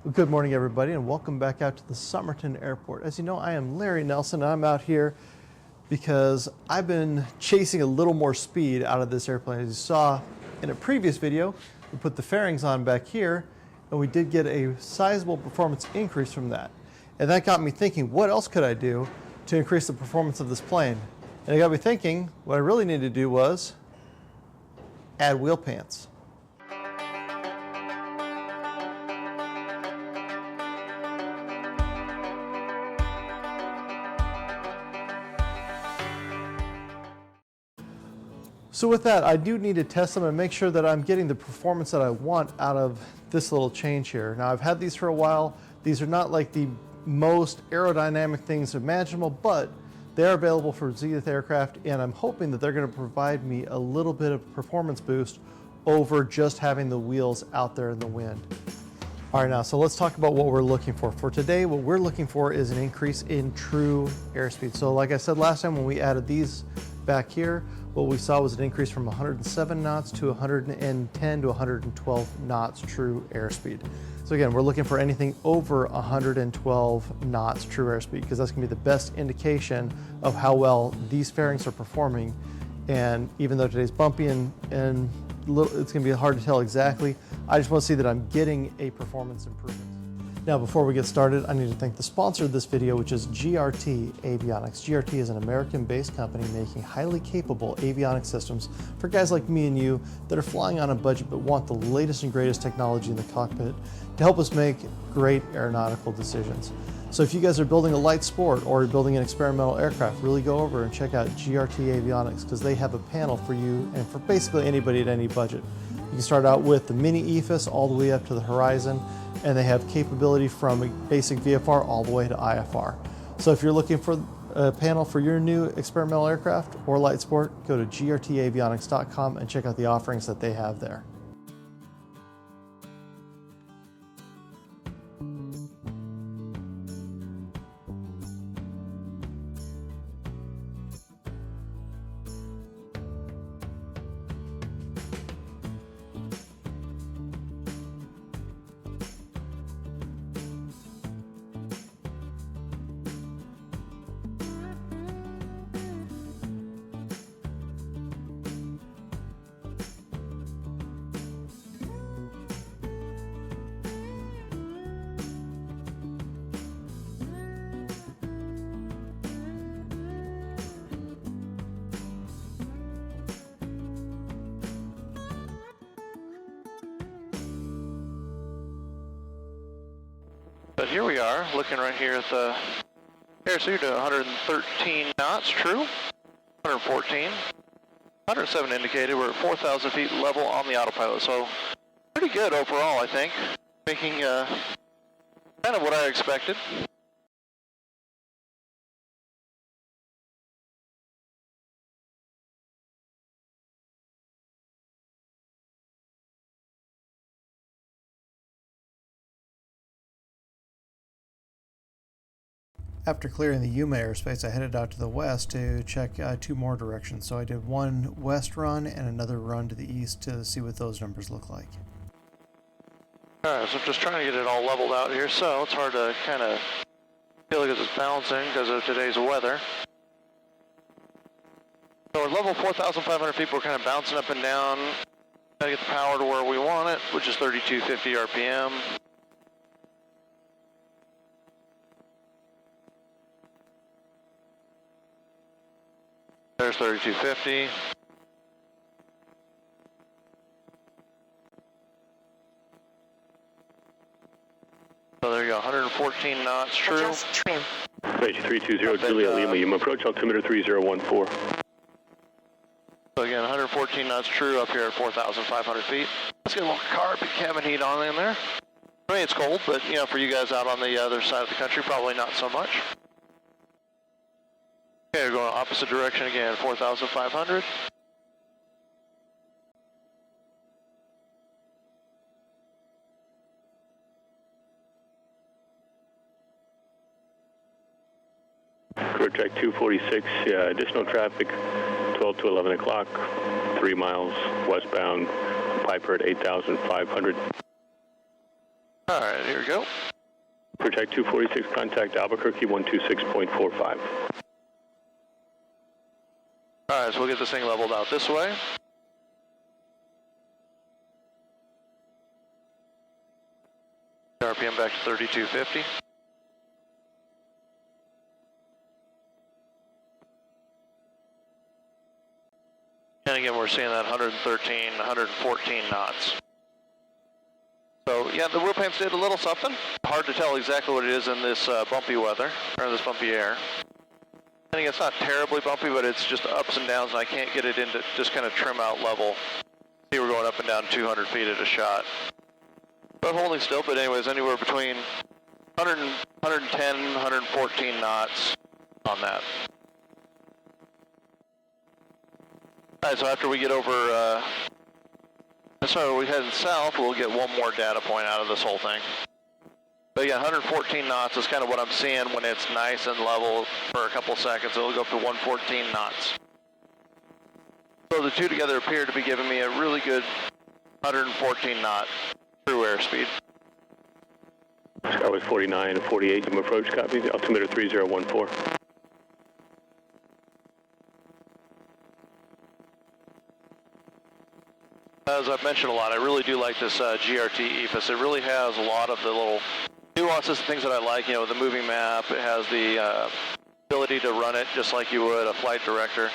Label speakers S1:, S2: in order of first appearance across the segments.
S1: Well, good morning, everybody, and welcome back out to the Somerton Airport. As you know, I am Larry Nelson, and I'm out here because I've been chasing a little more speed out of this airplane. As you saw in a previous video, we put the fairings on back here, and we did get a sizable performance increase from that. And that got me thinking, what else could I do to increase the performance of this plane? And it got me thinking, what I really needed to do was add wheel pants. So with that, I do need to test them and make sure that I'm getting the performance that I want out of this little change here. Now, I've had these for a while. These are not like the most aerodynamic things imaginable, but they are available for Zenith aircraft, and I'm hoping that they're going to provide me a little bit of performance boost over just having the wheels out there in the wind. All right, now, so let's talk about what we're looking for. For today, what we're looking for is an increase in true airspeed. So like I said last time when we added these back here, what we saw was an increase from 107 knots to 110 to 112 knots true airspeed. So again, we're looking for anything over 112 knots true airspeed, because that's gonna be the best indication of how well these fairings are performing. And even though today's bumpy and it's gonna be hard to tell exactly, I just wanna see that I'm getting a performance improvement. Now, before we get started, I need to thank the sponsor of this video, which is GRT Avionics. GRT is an American-based company making highly capable avionics systems for guys like me and you that are flying on a budget but want the latest and greatest technology in the cockpit to help us make great aeronautical decisions. So if you guys are building a light sport or you're building an experimental aircraft, really go over and check out GRT Avionics, because they have a panel for you and for basically anybody at any budget. You can start out with the mini EFIS all the way up to the Horizon, and they have capability from a basic VFR all the way to IFR. So if you're looking for a panel for your new experimental aircraft or light sport, go to grtavionics.com and check out the offerings that they have there.
S2: But here we are, looking right here at the air. So you're doing 113 knots, true. 114. 107 indicated. We're at 4,000 feet level on the autopilot. So pretty good overall, I think. Making kind of what I expected.
S1: After clearing the Yuma airspace, I headed out to the west to check two more directions. So I did one west run and another run to the east to see what those numbers look like.
S2: Alright, so I'm just trying to get it all leveled out here. So it's hard to kind of feel like it's bouncing because of today's weather. So we're level 4,500 feet. We're kind of bouncing up and down. Gotta get the power to where we want it, which is 3250 RPM. There's 3250. So there you go, 114 knots true.
S3: Adjust trim.
S4: 320 Juliet Lima, you approach altimeter 3014.
S2: So again, 114 knots true up here at 4,500 feet. Let's get a little carpet cabin heat on in there. I mean, it's cold, but you know, for you guys out on the other side of the country, probably not so much. Okay, we're going opposite direction again, 4,500.
S4: Crew track 246, additional traffic, 12 to 11 o'clock, 3 miles westbound, Piper at 8,500.
S2: All right, here we go.
S4: Project 246, contact Albuquerque 126.45.
S2: All right, so we'll get this thing leveled out this way. RPM back to 3250. And again, we're seeing that 113, 114 knots. So yeah, the wheel pants did a little something. Hard to tell exactly what it is in this bumpy weather, or this bumpy air. I think it's not terribly bumpy, but it's just ups and downs, and I can't get it into just kind of trim out level. See, we're going up and down 200 feet at a shot. But holding still, but anyways, anywhere between 100, 110, 114 knots on that. All right, so after we get over, so we head south, we'll get one more data point out of this whole thing. But yeah, 114 knots is kind of what I'm seeing when it's nice and level for a couple seconds. It'll go up to 114 knots. So the two together appear to be giving me a really good 114 knot true airspeed.
S4: Skyway 49 and 48, to approach, copy, altimeter 3014.
S2: As I've mentioned a lot, I really do like this GRT EPIS. It really has a lot of the little nuances, things that I like. You know, the moving map. It has the ability to run it just like you would a flight director.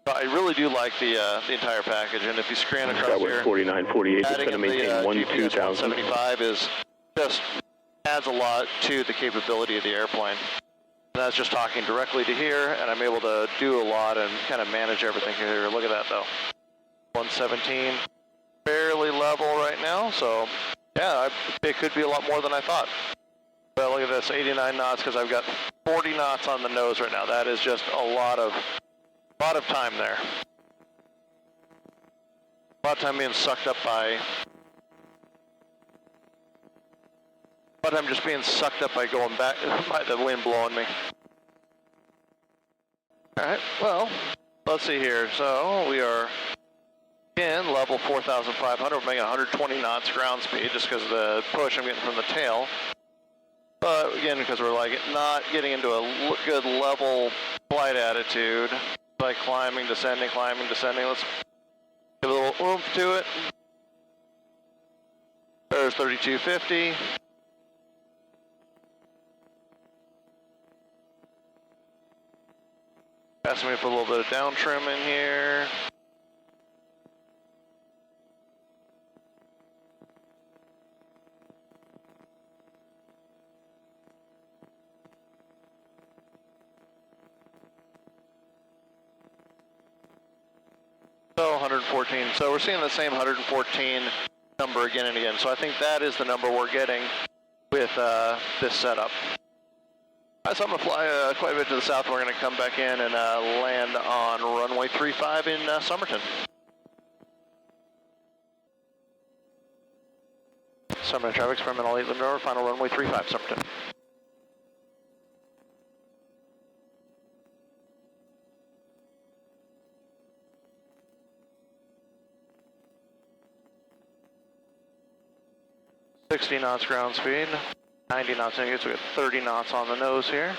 S2: I really do like the entire package. And if you scan across here,
S4: 49, 48, it's
S2: adding
S4: going to
S2: in
S4: maintain
S2: the
S4: 12000.
S2: 175 is just adds a lot to the capability of the airplane. And that's just talking directly to here, and I'm able to do a lot and kind of manage everything here. Look at that though. 117, fairly level right now, so yeah, it could be a lot more than I thought. But look at this, 89 knots, because I've got 40 knots on the nose right now. That is just a lot of time there. A lot of time being sucked up by, a lot of time just being sucked up by going back, by the wind blowing me. All right, well, let's see here. So we are in level 4,500. We're making 120 knots ground speed just because of the push I'm getting from the tail. But again, because we're like not getting into a good level flight attitude, like climbing, descending, let's give a little oomph to it. There's 3250. Asking me to put a little bit of down trim in here. So 114. So we're seeing the same 114 number again and again. So I think that is the number we're getting with this setup. So I'm going to fly quite a bit to the south. We're going to come back in and land on runway 35 in Somerton. Somerton traffic, experimental 8 limit over, final runway 35, Somerton. $60 knots ground speed, 90 knots in, so we got 30 knots on the nose here.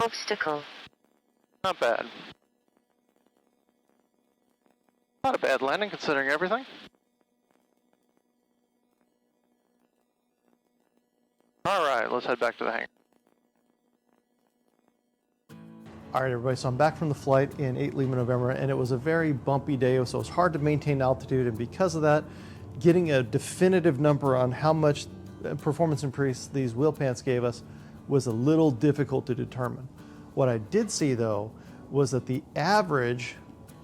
S3: Obstacle.
S2: Not bad. Not a bad landing considering everything. All right, let's head back to the hangar.
S1: All right, everybody, so I'm back from the flight in 8 Lima November, and it was a very bumpy day, so it was hard to maintain altitude, and because of that, getting a definitive number on how much performance increase these wheel pants gave us was a little difficult to determine. What I did see, though, was that the average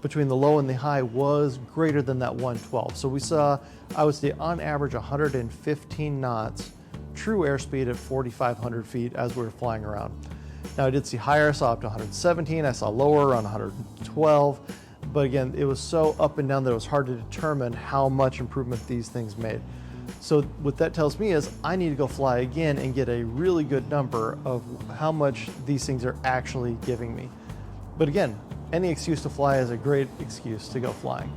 S1: between the low and the high was greater than that 112. So we saw, I would say on average, 115 knots, true airspeed at 4,500 feet as we were flying around. Now I did see higher, I saw up to 117, I saw lower around 112, but again, it was so up and down that it was hard to determine how much improvement these things made. So what that tells me is I need to go fly again and get a really good number of how much these things are actually giving me. But again, any excuse to fly is a great excuse to go flying.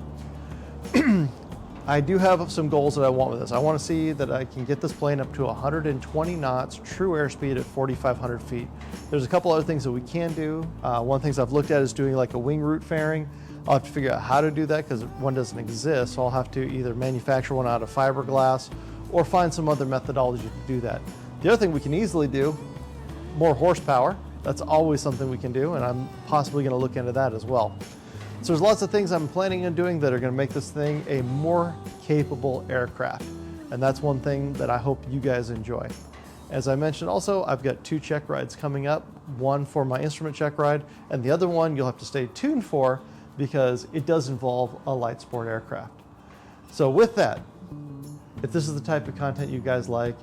S1: I do have some goals that I want with this. I want to see that I can get this plane up to 120 knots, true airspeed at 4,500 feet. There's a couple other things that we can do. One of the things I've looked at is doing like a wing root fairing. I'll have to figure out how to do that because one doesn't exist. So I'll have to either manufacture one out of fiberglass or find some other methodology to do that. The other thing we can easily do, more horsepower. That's always something we can do, and I'm possibly going to look into that as well. So there's lots of things I'm planning on doing that are going to make this thing a more capable aircraft. And that's one thing that I hope you guys enjoy. As I mentioned also, I've got 2 check rides coming up, one for my instrument check ride, and the other one you'll have to stay tuned for because it does involve a light sport aircraft. So with that, if this is the type of content you guys like,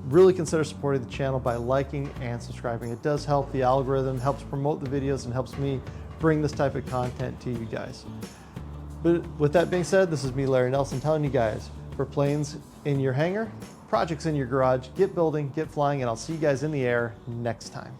S1: really consider supporting the channel by liking and subscribing. It does help the algorithm, helps promote the videos, and helps me bring this type of content to you guys. But with that being said, this is me, Larry Nelson, telling you guys, for planes in your hangar, projects in your garage, get building, get flying, and I'll see you guys in the air next time.